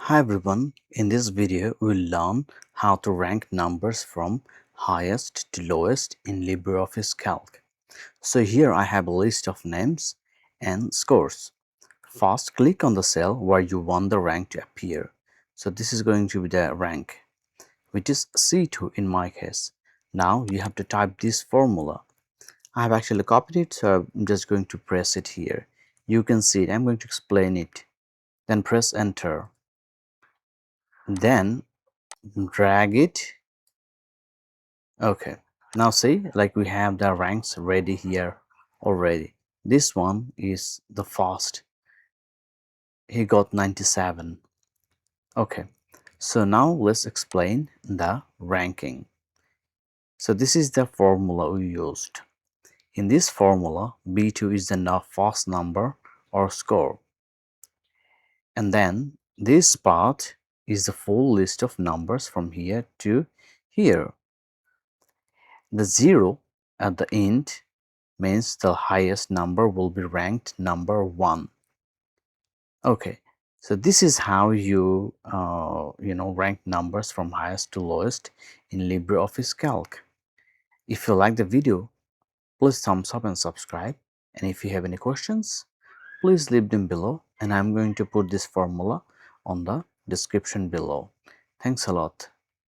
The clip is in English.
Hi everyone, in this video we'll learn how to rank numbers from highest to lowest in LibreOffice Calc. So here I have a list of names and scores. First click on the cell where you want the rank to appear. So this is going to be the rank, which is C2 in my case. Now you have to type this formula. I have actually copied it, so I'm just going to press it here. You can see it. I'm going to explain it. Then press enter. Then drag it. Okay, now see, like we have the ranks ready here already. This one is the first. He got 97. Okay, so now let's explain the ranking. So this is the formula we used. In this formula, B2 is the first number or score. And then this part is the full list of numbers from here to here. The 0 at the end means the highest number will be ranked number 1. Okay, so this is how you rank numbers from highest to lowest in LibreOffice Calc. If you like the video, please thumbs up and subscribe. And if you have any questions, please leave them below, and I'm going to put this formula on the description below. Thanks a lot.